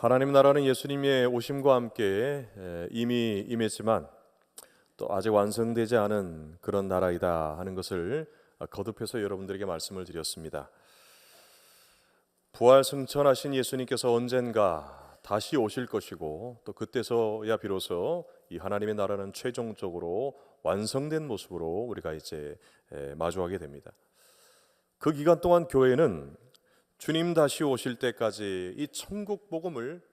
하나님 나라는 예수님의 오심과 함께 이미 임했지만 또 아직 완성되지 않은 그런 나라이다 하는 것을 거듭해서 여러분들에게 말씀을 드렸습니다. 부활 승천하신 예수님께서 언젠가 다시 오실 것이고 또 그때서야 비로소 이 하나님의 나라는 최종적으로 완성된 모습으로 우리가 이제 마주하게 됩니다. 그 기간 동안 교회는 주님 다시 오실 때까지 이 천국 복음을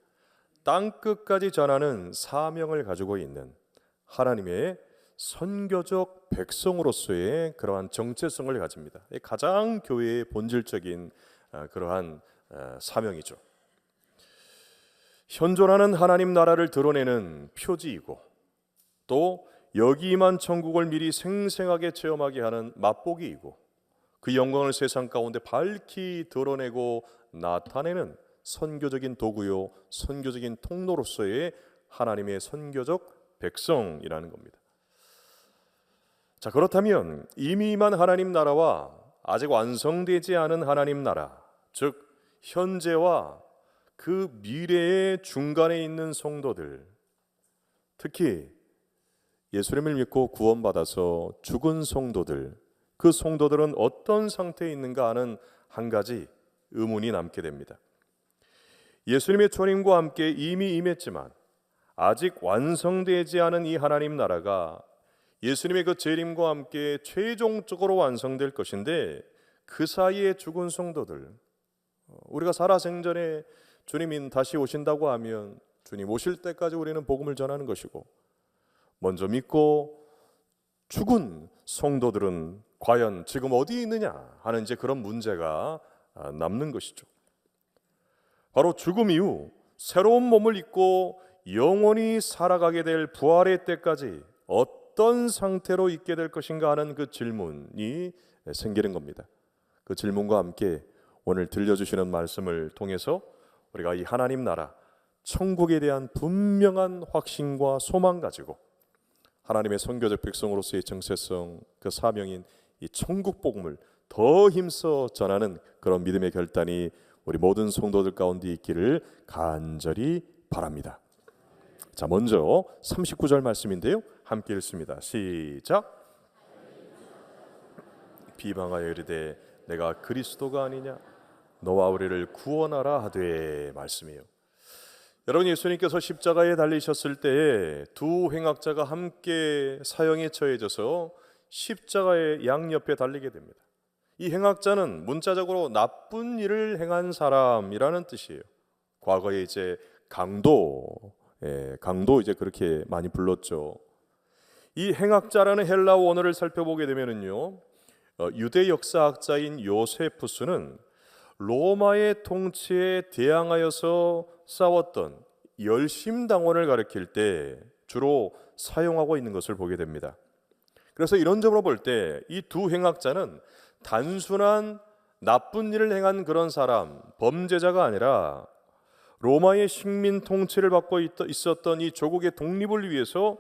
땅끝까지 전하는 사명을 가지고 있는 하나님의 선교적 백성으로서의 그러한 정체성을 가집니다. 가장 교회의 본질적인 그러한 사명이죠. 현존하는 하나님 나라를 드러내는 표지이고 또 여기만 천국을 미리 생생하게 체험하게 하는 맛보기이고 그 영광을 세상 가운데 밝히 드러내고 나타내는 선교적인 도구요 선교적인 통로로서의 하나님의 선교적 백성이라는 겁니다. 자, 그렇다면 이미 임한 하나님 나라와 아직 완성되지 않은 하나님 나라, 즉 현재와 그 미래의 중간에 있는 성도들, 특히 예수님을 믿고 구원받아서 죽은 성도들, 그 성도들은 어떤 상태에 있는가 하는 한 가지 의문이 남게 됩니다. 예수님의 초림과 함께 이미 임했지만 아직 완성되지 않은 이 하나님 나라가 예수님의 그 재림과 함께 최종적으로 완성될 것인데 그 사이에 죽은 성도들, 우리가 살아생전에 주님이 다시 오신다고 하면 주님 오실 때까지 우리는 복음을 전하는 것이고 먼저 믿고 죽은 성도들은 과연 지금 어디에 있느냐 하는 이제 그런 문제가 남는 것이죠. 바로 죽음 이후 새로운 몸을 입고 영원히 살아가게 될 부활의 때까지 어떤 상태로 있게 될 것인가 하는 그 질문이 생기는 겁니다. 그 질문과 함께 오늘 들려주시는 말씀을 통해서 우리가 이 하나님 나라 천국에 대한 분명한 확신과 소망 가지고 하나님의 선교적 백성으로서의 정체성, 그 사명인 이 천국 복음을 더 힘써 전하는 그런 믿음의 결단이 우리 모든 성도들 가운데 있기를 간절히 바랍니다. 자, 먼저 39절 말씀인데요, 함께 읽습니다. 시작. 비방하여 이르되 내가 그리스도가 아니냐 너와 우리를 구원하라 하되 말씀이에요. 여러분, 예수님께서 십자가에 달리셨을 때에 두 행악자가 함께 사형에 처해져서 십자가의 양옆에 달리게 됩니다. 이 행악자는 문자적으로 나쁜 일을 행한 사람이라는 뜻이에요. 과거에 이제 강도 이제 그렇게 많이 불렀죠. 이 행악자라는 헬라어 원어를 살펴보게 되면은요, 유대 역사학자인 요세푸스는 로마의 통치에 대항하여서 싸웠던 열심당원을 가리킬 때 주로 사용하고 있는 것을 보게 됩니다. 그래서 이런 점으로 볼 때 이 두 행악자는 단순한 나쁜 일을 행한 그런 사람, 범죄자가 아니라 로마의 식민 통치를 받고 있었던 이 조국의 독립을 위해서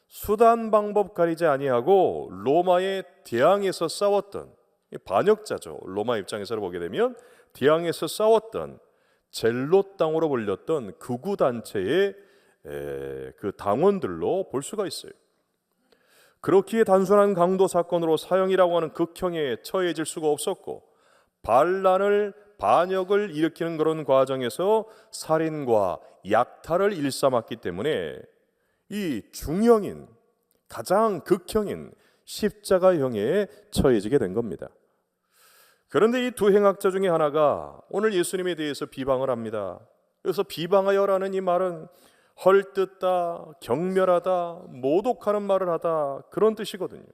수단 방법 가리지 아니하고 로마에 대항해서 싸웠던 반역자죠. 로마 입장에서 보게 되면 대항해서 싸웠던 젤롯 당으로 불렸던 극우 단체의 그 당원들로 볼 수가 있어요. 그렇기에 단순한 강도 사건으로 사형이라고 하는 극형에 처해질 수가 없었고 반역을 일으키는 그런 과정에서 살인과 약탈을 일삼았기 때문에 이 중형인, 가장 극형인 십자가형에 처해지게 된 겁니다. 그런데 이 두 행악자 중에 하나가 오늘 예수님에 대해서 비방을 합니다. 그래서 비방하여라는 이 말은 헐뜯다, 경멸하다, 모독하는 말을 하다, 그런 뜻이거든요.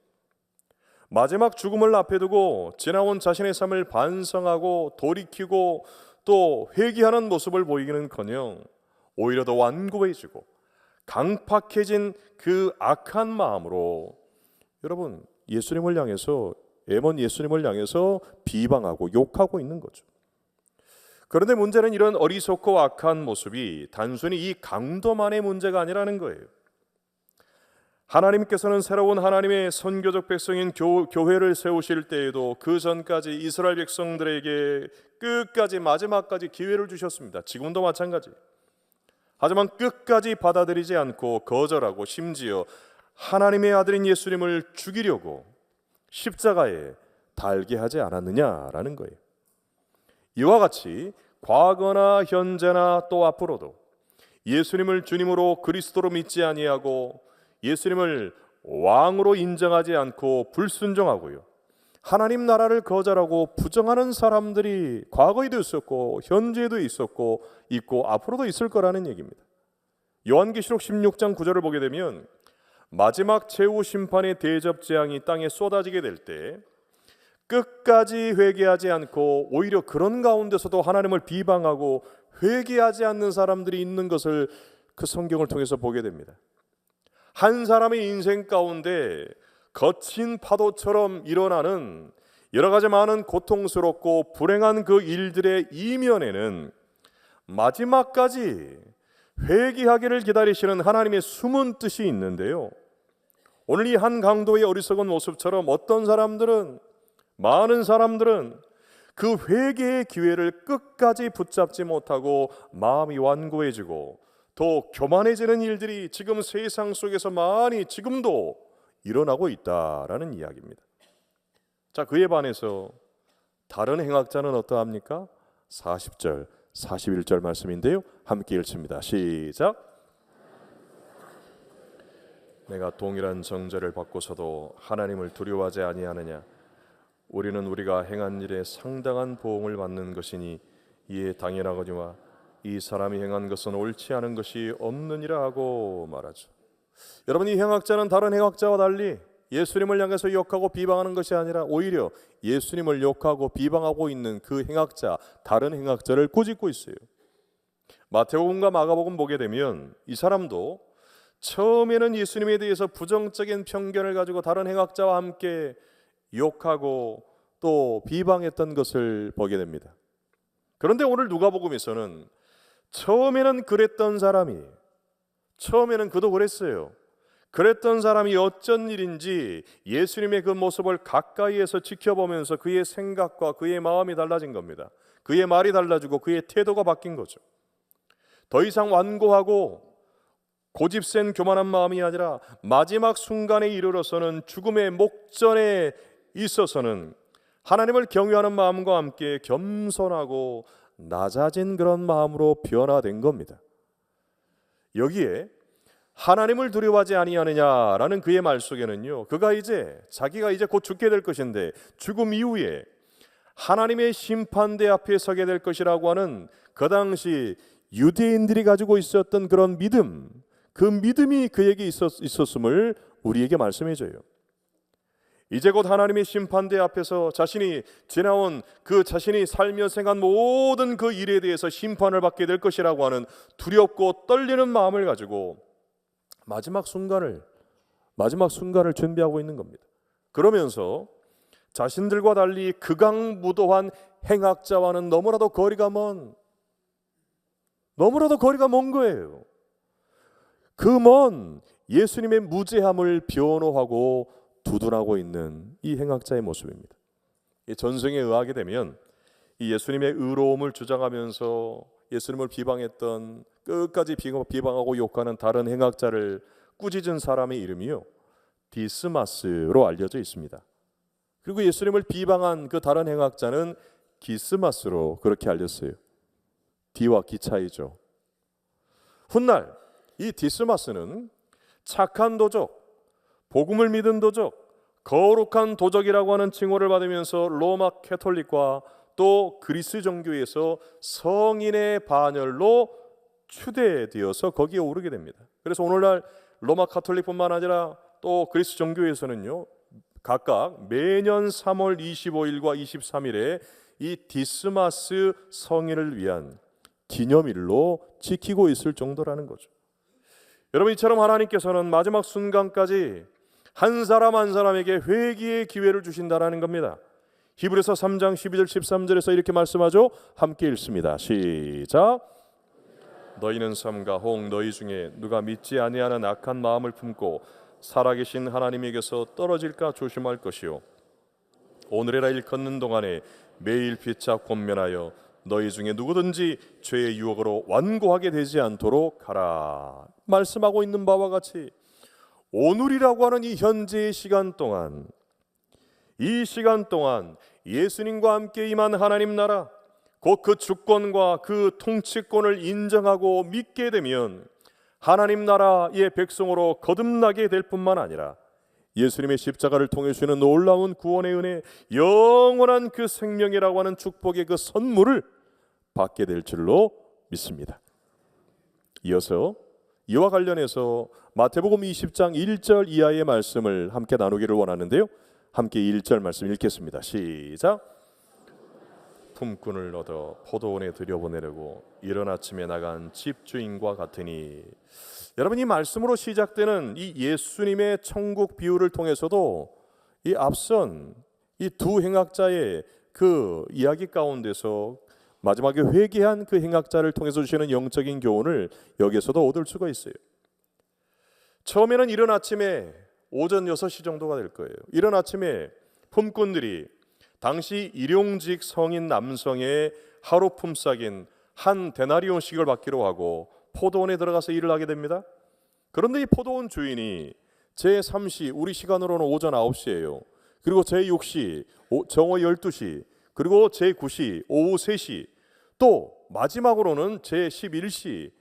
마지막 죽음을 앞에 두고 지나온 자신의 삶을 반성하고 돌이키고 또 회개하는 모습을 보이기는커녕 오히려 더 완고해지고 강팍해진 그 악한 마음으로 여러분 예수님을 향해서 비방하고 욕하고 있는 거죠. 그런데 문제는 이런 어리석고 악한 모습이 단순히 이 강도만의 문제가 아니라는 거예요. 하나님께서는 새로운 하나님의 선교적 백성인 교회를 세우실 때에도 그 전까지 이스라엘 백성들에게 끝까지 마지막까지 기회를 주셨습니다. 지금도 마찬가지. 하지만 끝까지 받아들이지 않고 거절하고 심지어 하나님의 아들인 예수님을 죽이려고 십자가에 달게 하지 않았느냐라는 거예요. 이와 같이 과거나 현재나 또 앞으로도 예수님을 주님으로 그리스도로 믿지 아니하고 예수님을 왕으로 인정하지 않고 불순종하고요, 하나님 나라를 거절하고 부정하는 사람들이 과거에도 있었고 현재에도 있었고 있고 앞으로도 있을 거라는 얘기입니다. 요한계시록 16장 9절을 보게 되면 마지막 최후 심판의 대접 재앙이 땅에 쏟아지게 될 때 끝까지 회개하지 않고 오히려 그런 가운데서도 하나님을 비방하고 회개하지 않는 사람들이 있는 것을 그 성경을 통해서 보게 됩니다. 한 사람의 인생 가운데 거친 파도처럼 일어나는 여러 가지 많은 고통스럽고 불행한 그 일들의 이면에는 마지막까지 회개하기를 기다리시는 하나님의 숨은 뜻이 있는데요, 오늘 이 한 강도의 어리석은 모습처럼 어떤 사람들은, 많은 사람들은 그 회개의 기회를 끝까지 붙잡지 못하고 마음이 완고해지고 더 교만해지는 일들이 지금 세상 속에서 많이 지금도 일어나고 있다라는 이야기입니다. 자, 그에 반해서 다른 행악자는 어떠합니까? 40절, 41절 말씀인데요, 함께 읽습니다. 시작. 내가 동일한 정죄를 받고서도 하나님을 두려워하지 아니하느냐? 우리는 우리가 행한 일에 상당한 보응을 받는 것이니 이에 당연하거니와 이 사람이 행한 것은 옳지 않은 것이 없느니라 하고 말하죠. 여러분, 이 행악자는 다른 행악자와 달리 예수님을 향해서 욕하고 비방하는 것이 아니라 오히려 예수님을 욕하고 비방하고 있는 그 행악자, 다른 행악자를 꾸짖고 있어요. 마태복음과 마가복음 보게 되면 이 사람도 처음에는 예수님에 대해서 부정적인 편견을 가지고 다른 행악자와 함께 욕하고 또 비방했던 것을 보게 됩니다. 그런데 오늘 누가복음에서는 처음에는 그랬던 사람이, 처음에는 그도 그랬어요. 그랬던 사람이 어쩐 일인지 예수님의 그 모습을 가까이에서 지켜보면서 그의 생각과 그의 마음이 달라진 겁니다. 그의 말이 달라지고 그의 태도가 바뀐 거죠. 더 이상 완고하고 고집센 교만한 마음이 아니라 마지막 순간에 이르러서는 죽음의 목전에 있어서는 하나님을 경외하는 마음과 함께 겸손하고 낮아진 그런 마음으로 변화된 겁니다. 여기에 하나님을 두려워하지 아니하느냐라는 그의 말 속에는요, 그가 자기가 이제 곧 죽게 될 것인데 죽음 이후에 하나님의 심판대 앞에 서게 될 것이라고 하는 그 당시 유대인들이 가지고 있었던 그런 믿음, 그 믿음이 그에게 있었음을 우리에게 말씀해줘요. 이제 곧 하나님의 심판대 앞에서 자신이 지나온 그 자신이 살며 행한 모든 그 일에 대해서 심판을 받게 될 것이라고 하는 두렵고 떨리는 마음을 가지고 마지막 순간을 준비하고 있는 겁니다. 그러면서 자신들과 달리 극악무도한 행악자와는 너무나도 거리가 먼 거예요. 그 먼 예수님의 무죄함을 변호하고 두둔하고 있는 이 행악자의 모습입니다. 이 전승에 의하게 되면 이 예수님의 의로움을 주장하면서 예수님을 비방했던, 끝까지 비방하고 욕하는 다른 행악자를 꾸짖은 사람의 이름이요, 디스마스로 알려져 있습니다. 그리고 예수님을 비방한 그 다른 행악자는 기스마스로 그렇게 알렸어요. 디와 기 차이죠. 훗날 이 디스마스는 착한 도적, 복음을 믿은 도적, 거룩한 도적이라고 하는 칭호를 받으면서 로마 캐톨릭과 또 그리스 종교에서 성인의 반열로 추대되어서 거기에 오르게 됩니다. 그래서 오늘날 로마 카톨릭뿐만 아니라 또 그리스 종교에서는요, 각각 매년 3월 25일과 23일에 이 디스마스 성인을 위한 기념일로 지키고 있을 정도라는 거죠. 여러분, 이처럼 하나님께서는 마지막 순간까지 한 사람 한 사람에게 회개의 기회를 주신다라는 겁니다. 히브리서 3장 12절 13절에서 이렇게 말씀하죠. 함께 읽습니다. 시작. 너희는 삼가 혹 너희 중에 누가 믿지 아니하는 악한 마음을 품고 살아계신 하나님에게서 떨어질까 조심할 것이요, 오늘이라 일컫는 동안에 매일 피차 권면하여 너희 중에 누구든지 죄의 유혹으로 완고하게 되지 않도록 하라. 말씀하고 있는 바와 같이 오늘이라고 하는 이 현재의 시간 동안, 이 시간 동안 예수님과 함께 임한 하나님 나라, 곧 그 주권과 그 통치권을 인정하고 믿게 되면 하나님 나라의 백성으로 거듭나게 될 뿐만 아니라 예수님의 십자가를 통해 주시는 놀라운 구원의 은혜, 영원한 그 생명이라고 하는 축복의 그 선물을 받게 될 줄로 믿습니다. 이어서 이와 관련해서 마태복음 20장 1절 이하의 말씀을 함께 나누기를 원하는데요, 함께 1절 말씀 읽겠습니다. 시작. 품꾼을 얻어 포도원에 들여보내려고 이른 아침에 나간 집주인과 같으니. 여러분, 이 말씀으로 시작되는 이 예수님의 천국 비유를 통해서도 이 앞선 이 두 행악자의 그 이야기 가운데서 마지막에 회개한 그 행악자를 통해서 주시는 영적인 교훈을 여기에서도 얻을 수가 있어요. 처음에는 이른 아침에 오전 6시 정도가 될 거예요. 이른 아침에 품꾼들이 당시 일용직 성인 남성의 하루 품삯인 한 데나리온씩을 받기로 하고 포도원에 들어가서 일을 하게 됩니다. 그런데 이 포도원 주인이 제3시, 우리 시간으로는 오전 9시예요. 그리고 제6시, 정오 12시, 그리고 제9시, 오후 3시, 또 마지막으로는 제11시,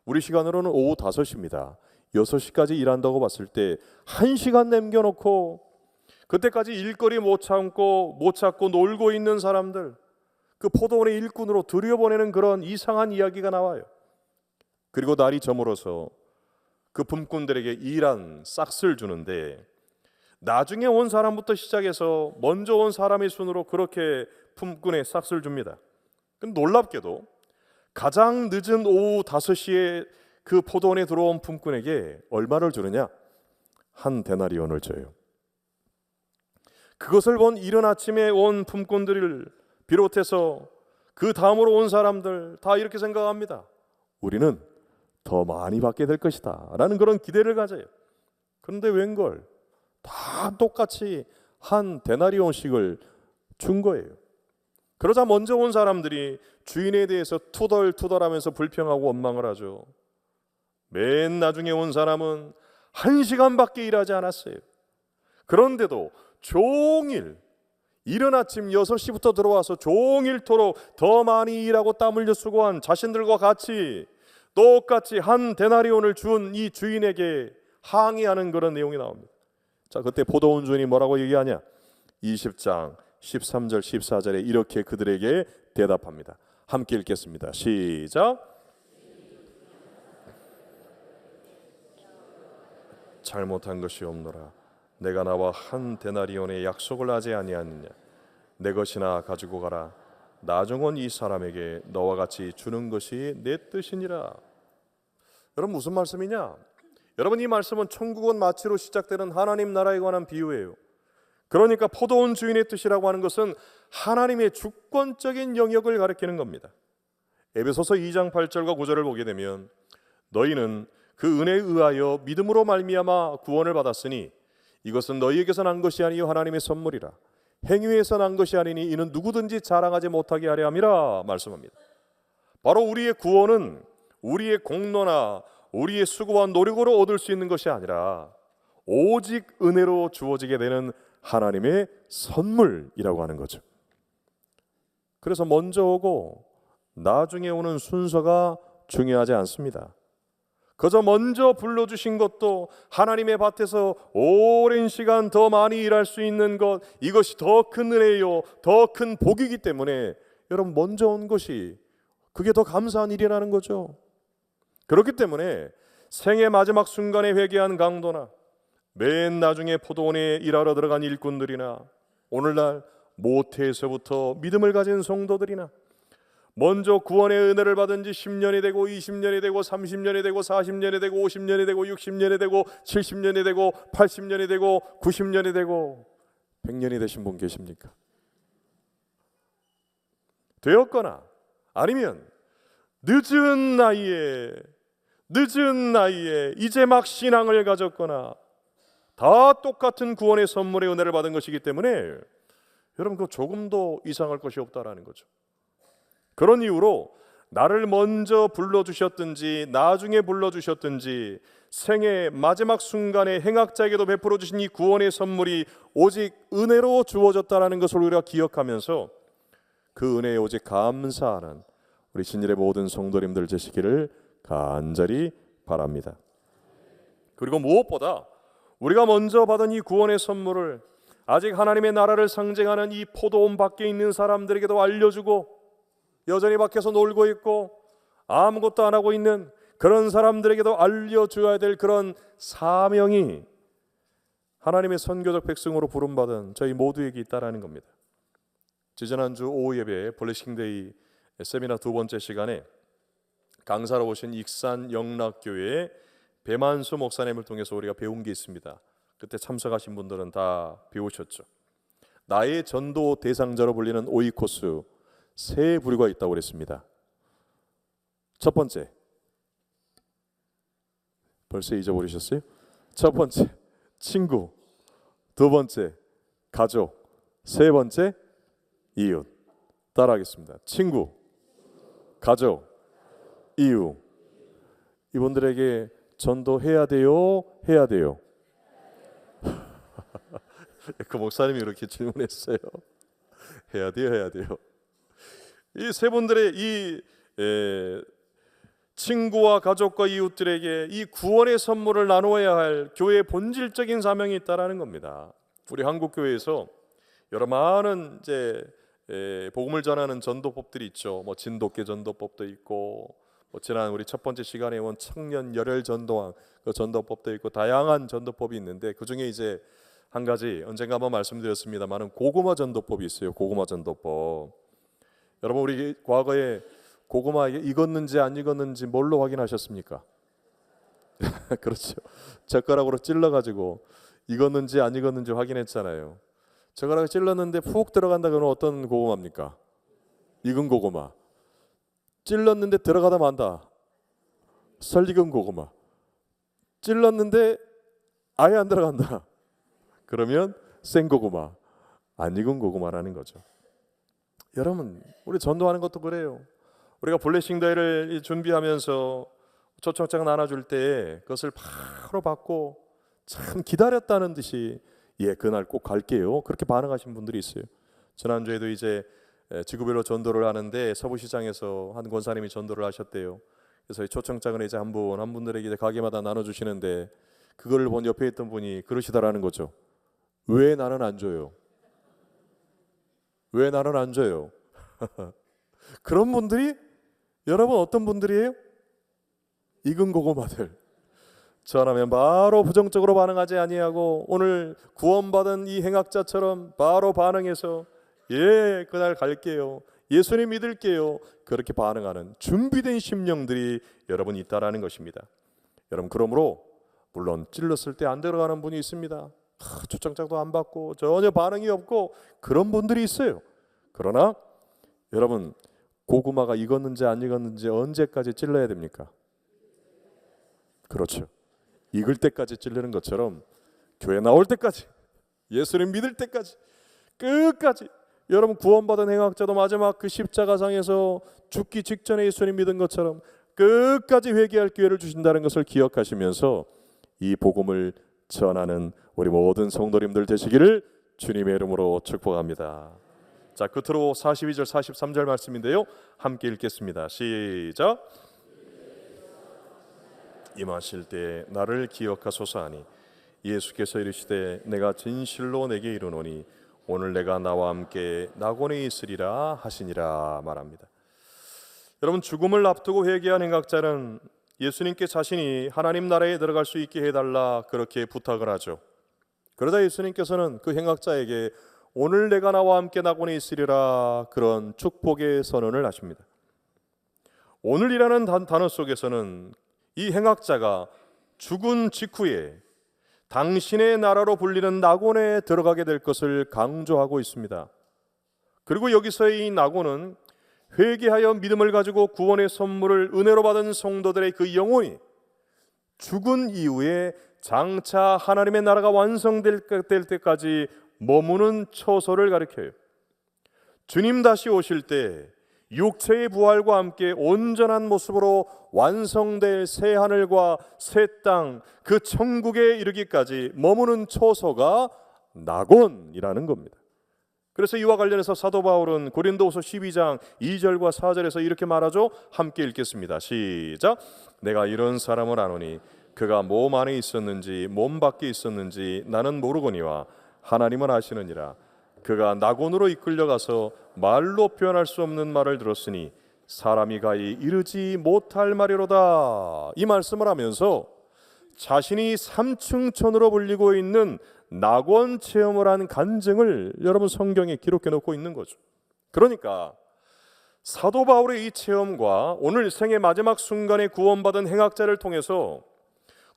우리 시간으로는 오후 5시입니다. 6시까지 일한다고 봤을 때 1시간 남겨놓고 그때까지 일거리 못 찾고 놀고 있는 사람들, 그 포도원의 일꾼으로 들여보내는 그런 이상한 이야기가 나와요. 그리고 날이 저물어서 그 품꾼들에게 일한 싹스를 주는데, 나중에 온 사람부터 시작해서 먼저 온 사람의 순으로 그렇게 품꾼에 싹스를 줍니다. 놀랍게도 가장 늦은 오후 5시에 그 포도원에 들어온 품꾼에게 얼마를 주느냐? 한 데나리온을 줘요. 그것을 본 이른 아침에 온 품꾼들을 비롯해서 그 다음으로 온 사람들 다 이렇게 생각합니다. 우리는 더 많이 받게 될 것이다 라는 그런 기대를 가져요. 그런데 웬걸 다 똑같이 한 데나리온씩을 준 거예요. 그러자 먼저 온 사람들이 주인에 대해서 투덜투덜하면서 불평하고 원망을 하죠. 맨 나중에 온 사람은 1시간밖에 일하지 않았어요. 그런데도 종일 이른 아침 6시부터 들어와서 종일토록 더 많이 일하고 땀 흘려 수고한 자신들과 같이 똑같이 한 데나리온을 준 이 주인에게 항의하는 그런 내용이 나옵니다. 자, 그때 포도원 주인이 뭐라고 얘기하냐? 20장 13절 14절에 이렇게 그들에게 대답합니다. 함께 읽겠습니다. 시작. 잘못한 것이 없노라. 내가 나와 한 데나리온의 약속을 하지 아니하느냐? 내 것이나 가지고 가라. 나중은 이 사람에게 너와 같이 주는 것이 내 뜻이니라. 여러분, 무슨 말씀이냐? 여러분, 이 말씀은 천국은 마치로 시작되는 하나님 나라에 관한 비유예요. 그러니까 포도원 주인의 뜻이라고 하는 것은 하나님의 주권적인 영역을 가리키는 겁니다. 에베소서 2장 8절과 9절을 보게 되면 너희는 그 은혜에 의하여 믿음으로 말미암아 구원을 받았으니 이것은 너희에게서 난 것이 아니요 하나님의 선물이라. 행위에서 난 것이 아니니 이는 누구든지 자랑하지 못하게 하려 함이라 말씀합니다. 바로 우리의 구원은 우리의 공로나 우리의 수고와 노력으로 얻을 수 있는 것이 아니라 오직 은혜로 주어지게 되는 하나님의 선물이라고 하는 거죠. 그래서 먼저 오고 나중에 오는 순서가 중요하지 않습니다. 그저 먼저 불러주신 것도 하나님의 밭에서 오랜 시간 더 많이 일할 수 있는 것, 이것이 더 큰 은혜요, 더 큰 복이기 때문에 여러분, 먼저 온 것이 그게 더 감사한 일이라는 거죠. 그렇기 때문에 생의 마지막 순간에 회개한 강도나 맨 나중에 포도원에 일하러 들어간 일꾼들이나 오늘날 모태에서부터 믿음을 가진 성도들이나 먼저 구원의 은혜를 받은 지 10년이 되고 20년이 되고 30년이 되고 40년이 되고 50년이 되고 60년이 되고 70년이 되고 80년이 되고 90년이 되고 100년이 되신 분 계십니까? 되었거나 아니면 늦은 나이에 이제 막 신앙을 가졌거나 다 똑같은 구원의 선물의 은혜를 받은 것이기 때문에 여러분, 그 조금도 이상할 것이 없다라는 거죠. 그런 이유로 나를 먼저 불러주셨든지 나중에 불러주셨든지 생의 마지막 순간에 행악자에게도 베풀어 주신 이 구원의 선물이 오직 은혜로 주어졌다는 것을 우리가 기억하면서 그 은혜에 오직 감사하는 우리 신일의 모든 성도님들 되시기를 간절히 바랍니다. 그리고 무엇보다 우리가 먼저 받은 이 구원의 선물을 아직 하나님의 나라를 상징하는 이 포도원 밖에 있는 사람들에게도 알려주고 여전히 밖에서 놀고 있고 아무것도 안 하고 있는 그런 사람들에게도 알려줘야 될 그런 사명이 하나님의 선교적 백성으로 부름받은 저희 모두에게 있다는 겁니다. 지지난주 오후 예배 블레싱데이 세미나 두 번째 시간에 강사로 오신 익산 영락교회의 배만수 목사님을 통해서 우리가 배운 게 있습니다. 그때 참석하신 분들은 다 배우셨죠. 나의 전도 대상자로 불리는 오이코스 세 부류가 있다고 그랬습니다. 첫 번째, 벌써 잊어버리셨어요? 첫 번째, 친구. 두 번째, 가족. 세 번째, 이웃. 따라하겠습니다. 친구, 가족, 이웃. 이분들에게 전도해야 돼요? 해야 돼요? 그 목사님이 이렇게 질문했어요. 해야 돼요? 해야 돼요? 이 세 분들의 이 친구와 가족과 이웃들에게 이 구원의 선물을 나누어야 할 교회의 본질적인 사명이 있다라는 겁니다. 우리 한국 교회에서 여러 많은 이제 복음을 전하는 전도법들이 있죠. 뭐 진돗개 전도법도 있고, 뭐 지난 우리 첫 번째 시간에 온 청년 열혈 전도왕 그 전도법도 있고 다양한 전도법이 있는데 그 중에 이제 한 가지 언젠가 한번 말씀드렸습니다만은 고구마 전도법이 있어요. 고구마 전도법. 여러분 우리 과거에 고구마 익었는지 안 익었는지 뭘로 확인하셨습니까? 그렇죠. 젓가락으로 찔러가지고 익었는지 안 익었는지 확인했잖아요. 젓가락을 찔렀는데 푹 들어간다 그러면 어떤 고구마입니까? 익은 고구마. 찔렀는데 들어가다 만다. 설익은 고구마. 찔렀는데 아예 안 들어간다. 그러면 생고구마. 안 익은 고구마라는 거죠. 여러분 우리 전도하는 것도 그래요. 우리가 블레싱데이를 준비하면서 초청장 나눠줄 때 그것을 바로 받고 참 기다렸다는 듯이 예 그날 꼭 갈게요 그렇게 반응하신 분들이 있어요. 지난주에도 이제 지구별로 전도를 하는데 서부시장에서 한 권사님이 전도를 하셨대요. 그래서 초청장을 이제 한 분들에게 이제 가게마다 나눠주시는데 그걸 본 옆에 있던 분이 그러시다라는 거죠. 왜 나는 안 줘요? 왜 나는 안 줘요? 그런 분들이 여러분 어떤 분들이에요? 익은 고구마들. 전하면 바로 부정적으로 반응하지 아니하고 오늘 구원받은 이 행악자처럼 바로 반응해서 예 그날 갈게요. 예수님 믿을게요. 그렇게 반응하는 준비된 심령들이 여러분 있다라는 것입니다. 여러분 그러므로 물론 찔렀을 때 안 들어가는 분이 있습니다. 초청장도 안 받고 전혀 반응이 없고 그런 분들이 있어요. 그러나 여러분 고구마가 익었는지 안 익었는지 언제까지 찔러야 됩니까? 그렇죠. 익을 때까지 찔르는 것처럼 교회 나올 때까지 예수님 믿을 때까지 끝까지 여러분 구원받은 행악자도 마지막 그 십자가상에서 죽기 직전에 예수님 믿은 것처럼 끝까지 회개할 기회를 주신다는 것을 기억하시면서 이 복음을 전하는 우리 모든 성도님들 되시기를 주님의 이름으로 축복합니다. 자, 끝으로 42절 43절 말씀인데요. 함께 읽겠습니다. 시작. 임하실 때 나를 기억하소서 하니 예수께서 이르시되 내가 진실로 내게 이르노니 오늘 내가 나와 함께 낙원에 있으리라 하시니라 말합니다. 여러분 죽음을 앞두고 회개한 행악자는 예수님께 자신이 하나님 나라에 들어갈 수 있게 해달라 그렇게 부탁을 하죠. 그러자 예수님께서는 그 행악자에게 오늘 내가 나와 함께 낙원에 있으리라 그런 축복의 선언을 하십니다. 오늘이라는 단어 속에서는 이 행악자가 죽은 직후에 당신의 나라로 불리는 낙원에 들어가게 될 것을 강조하고 있습니다. 그리고 여기서의 이 낙원은 회개하여 믿음을 가지고 구원의 선물을 은혜로 받은 성도들의 그 영혼이 죽은 이후에 장차 하나님의 나라가 완성될 때까지 머무는 처소를 가리켜요. 주님 다시 오실 때 육체의 부활과 함께 온전한 모습으로 완성될 새 하늘과 새 땅, 그 천국에 이르기까지 머무는 초소가 낙원이라는 겁니다. 그래서 이와 관련해서 사도 바울은 고린도후서 12장 2절과 4절에서 이렇게 말하죠. 함께 읽겠습니다. 시작. 내가 이런 사람을 아노니 그가 몸 안에 있었는지 몸 밖에 있었는지 나는 모르거니와 하나님은 아시느니라. 그가 낙원으로 이끌려가서 말로 표현할 수 없는 말을 들었으니 사람이 가히 이르지 못할 말이로다. 이 말씀을 하면서 자신이 삼층천으로 불리고 있는 낙원 체험을 한 간증을 여러분 성경에 기록해 놓고 있는 거죠. 그러니까 사도 바울의 이 체험과 오늘 생의 마지막 순간에 구원받은 행악자를 통해서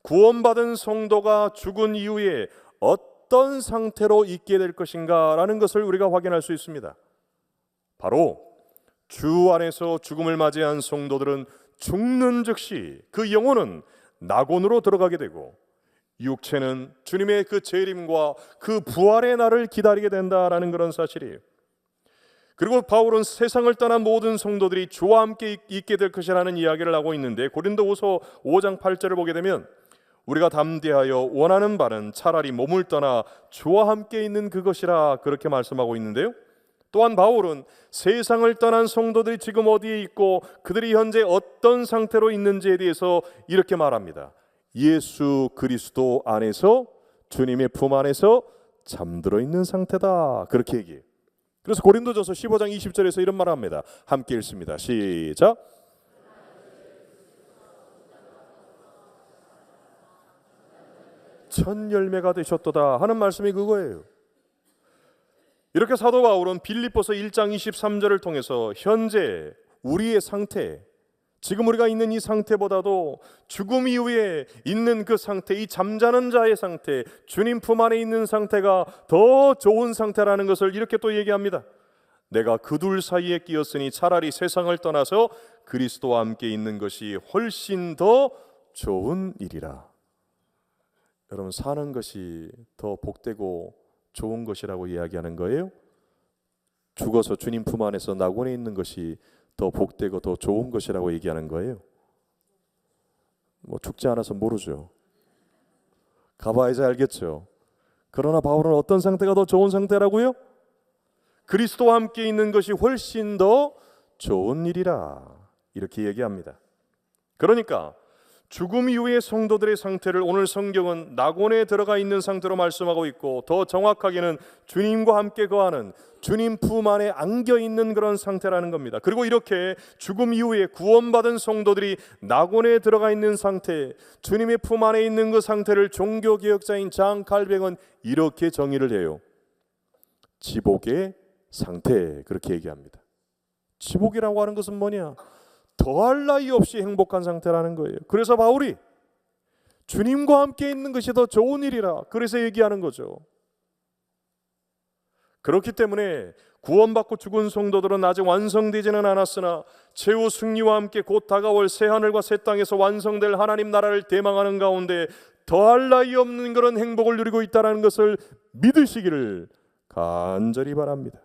구원받은 성도가 죽은 이후에 어떤 상태로 있게 될 것인가라는 것을 우리가 확인할 수 있습니다. 바로 주 안에서 죽음을 맞이한 성도들은 죽는 즉시 그 영혼은 낙원으로 들어가게 되고 육체는 주님의 그 재림과 그 부활의 날을 기다리게 된다라는 그런 사실이에요. 그리고 바울은 세상을 떠난 모든 성도들이 주와 함께 있게 될 것이라는 이야기를 하고 있는데 고린도후서 5장 8절을 보게 되면 우리가 담대하여 원하는 바는 차라리 몸을 떠나 주와 함께 있는 그것이라 그렇게 말씀하고 있는데요. 또한 바울은 세상을 떠난 성도들이 지금 어디에 있고 그들이 현재 어떤 상태로 있는지에 대해서 이렇게 말합니다. 예수 그리스도 안에서 주님의 품 안에서 잠들어 있는 상태다. 그렇게 얘기해요. 그래서 고린도전서 15장 20절에서 이런 말을 합니다. 함께 읽습니다. 시작. 첫 열매가 되셨도다 하는 말씀이 그거예요. 이렇게 사도 바울은 빌립보서 1장 23절을 통해서 현재 우리의 상태, 지금 우리가 있는 이 상태보다도 죽음 이후에 있는 그 상태, 이 잠자는 자의 상태, 주님 품 안에 있는 상태가 더 좋은 상태라는 것을 이렇게 또 얘기합니다. 내가 그 둘 사이에 끼었으니 차라리 세상을 떠나서 그리스도와 함께 있는 것이 훨씬 더 좋은 일이라. 여러분, 사는 것이 더 복되고 좋은 것이라고 이야기하는 거예요? 죽어서 주님 품 안에서 낙원에 있는 것이 더 복되고 더 좋은 것이라고 얘기하는 거예요? 죽지 않아서 모르죠. 가봐야지 알겠죠. 그러나 바울은 어떤 상태가 더 좋은 상태라고요? 그리스도와 함께 있는 것이 훨씬 더 좋은 일이라 이렇게 얘기합니다. 그러니까 죽음 이후의 성도들의 상태를 오늘 성경은 낙원에 들어가 있는 상태로 말씀하고 있고, 더 정확하게는 주님과 함께 거하는 주님 품 안에 안겨 있는 그런 상태라는 겁니다. 그리고 이렇게 죽음 이후에 구원받은 성도들이 낙원에 들어가 있는 상태, 주님의 품 안에 있는 그 상태를 종교개혁자인 장 칼뱅은 이렇게 정의를 해요. 지복의 상태, 그렇게 얘기합니다. 지복이라고 하는 것은 뭐냐? 더할 나위 없이 행복한 상태라는 거예요. 그래서 바울이 주님과 함께 있는 것이 더 좋은 일이라 그래서 얘기하는 거죠. 그렇기 때문에 구원받고 죽은 성도들은 아직 완성되지는 않았으나 최후 승리와 함께 곧 다가올 새하늘과 새 땅에서 완성될 하나님 나라를 대망하는 가운데 더할 나위 없는 그런 행복을 누리고 있다는 것을 믿으시기를 간절히 바랍니다.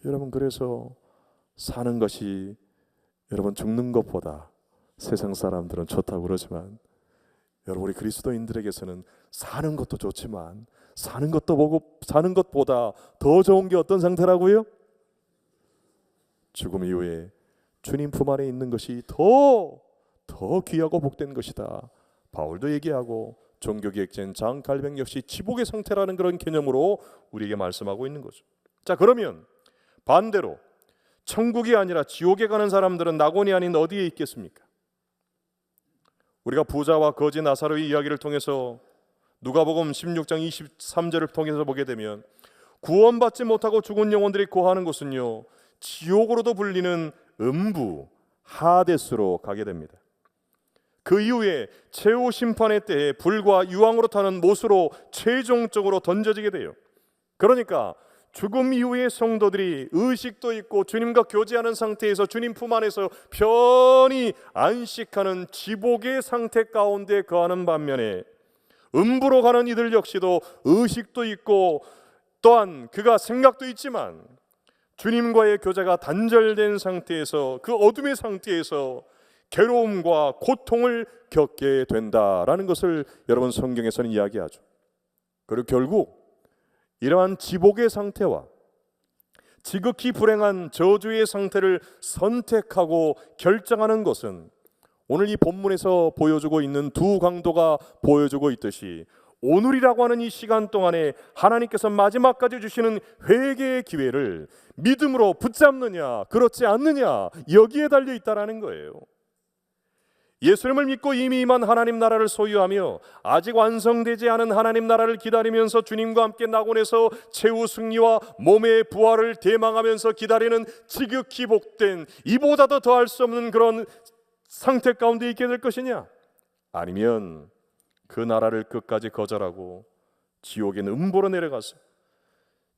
여러분, 그래서 사는 것이 여러분 죽는 것보다 세상 사람들은 좋다고 그러지만 여러분, 우리 그리스도인들에게서는 사는 것도 좋지만 사는 것보다 더 좋은 게 어떤 상태라고요? 죽음 이후에 주님 품 안에 있는 것이 더 귀하고 복된 것이다. 바울도 얘기하고 종교개혁자인 장 칼뱅 역시 지복의 상태라는 그런 개념으로 우리에게 말씀하고 있는 거죠. 자, 그러면 반대로 천국이 아니라 지옥에 가는 사람들은 낙원이 아닌 어디에 있겠습니까? 우리가 부자와 거지 나사로의 이야기를 통해서 누가복음 16장 23절을 통해서 보게 되면 구원받지 못하고 죽은 영혼들이 거하는 곳은요, 지옥으로도 불리는 음부 하데스로 가게 됩니다. 그 이후에 최후 심판의 때에 불과 유황으로 타는 못으로 최종적으로 던져지게 돼요. 그러니까 죽음 이후의 성도들이 의식도 있고 주님과 교제하는 상태에서 주님 품 안에서 편히 안식하는 지복의 상태 가운데 거하는 반면에 음부로 가는 이들 역시도 의식도 있고 또한 그가 생각도 있지만 주님과의 교제가 단절된 상태에서, 그 어둠의 상태에서 괴로움과 고통을 겪게 된다라는 것을 여러분 성경에서는 이야기하죠. 그리고 결국 이러한 지복의 상태와 지극히 불행한 저주의 상태를 선택하고 결정하는 것은 오늘 이 본문에서 보여주고 있는 두 강도가 보여주고 있듯이 오늘이라고 하는 이 시간 동안에 하나님께서 마지막까지 주시는 회개의 기회를 믿음으로 붙잡느냐 그렇지 않느냐, 여기에 달려 있다라는 거예요. 예수님을 믿고 이미 임한 하나님 나라를 소유하며 아직 완성되지 않은 하나님 나라를 기다리면서 주님과 함께 낙원에서 최후 승리와 몸의 부활을 대망하면서 기다리는 지극히 복된, 이보다도 더할 수 없는 그런 상태 가운데 있게 될 것이냐, 아니면 그 나라를 끝까지 거절하고 지옥에 음보로 내려가서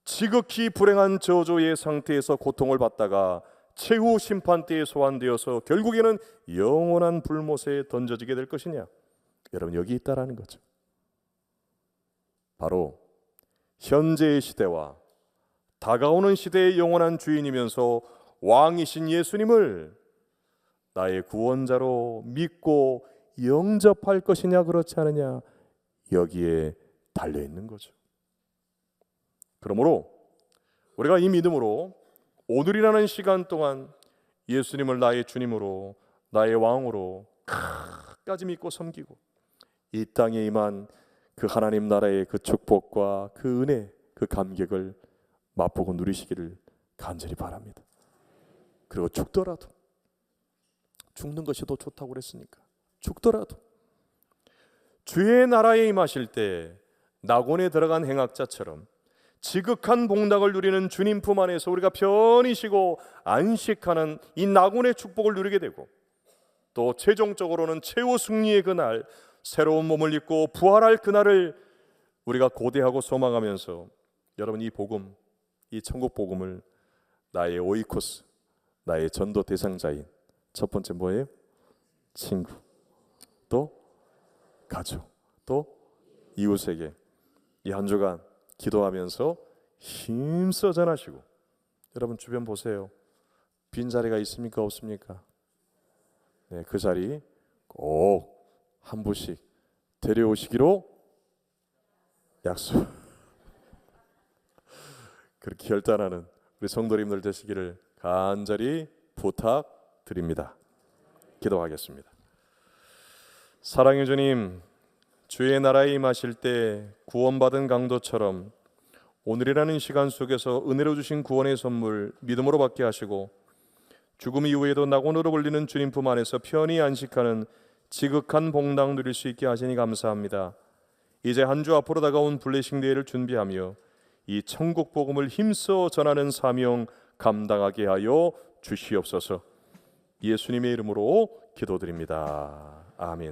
지극히 불행한 저주의 상태에서 고통을 받다가 최후 심판대에 소환되어서 결국에는 영원한 불못에 던져지게 될 것이냐, 여러분 여기 있다라는 거죠. 바로 현재의 시대와 다가오는 시대의 영원한 주인이면서 왕이신 예수님을 나의 구원자로 믿고 영접할 것이냐 그렇지 않느냐, 여기에 달려있는 거죠. 그러므로 우리가 이 믿음으로 오늘이라는 시간 동안 예수님을 나의 주님으로, 나의 왕으로 끝까지 믿고 섬기고 이 땅에 임한 그 하나님 나라의 그 축복과 그 은혜, 그 감격을 맛보고 누리시기를 간절히 바랍니다. 그리고 죽더라도, 죽는 것이 더 좋다고 그랬으니까 죽더라도 주의 나라에 임하실 때 낙원에 들어간 행악자처럼 지극한 복락을 누리는 주님 품 안에서 우리가 편히 쉬고 안식하는 이 낙원의 축복을 누리게 되고, 또 최종적으로는 최후 승리의 그날, 새로운 몸을 입고 부활할 그날을 우리가 고대하고 소망하면서, 여러분 이 복음, 이 천국 복음을 나의 오이코스, 나의 전도 대상자인 첫 번째 뭐예요? 친구, 또 가족, 또 이웃에게 이 한 주간 기도하면서 힘써 전하시고, 여러분 주변 보세요. 빈자리가 있습니까 없습니까? 네, 그 자리 꼭 한 분씩 데려오시기로 약속. 그렇게 결단하는 우리 성도님들 되시기를 간절히 부탁드립니다. 기도하겠습니다. 사랑의 주님, 주의 나라에 임하실 때 구원받은 강도처럼 오늘이라는 시간 속에서 은혜로 주신 구원의 선물 믿음으로 받게 하시고, 죽음 이후에도 낙원으로 불리는 주님 품 안에서 편히 안식하는 지극한 복락 누릴 수 있게 하시니 감사합니다. 이제 한 주 앞으로 다가온 블레싱 데이를 준비하며 이 천국 복음을 힘써 전하는 사명 감당하게 하여 주시옵소서. 예수님의 이름으로 기도드립니다. 아멘.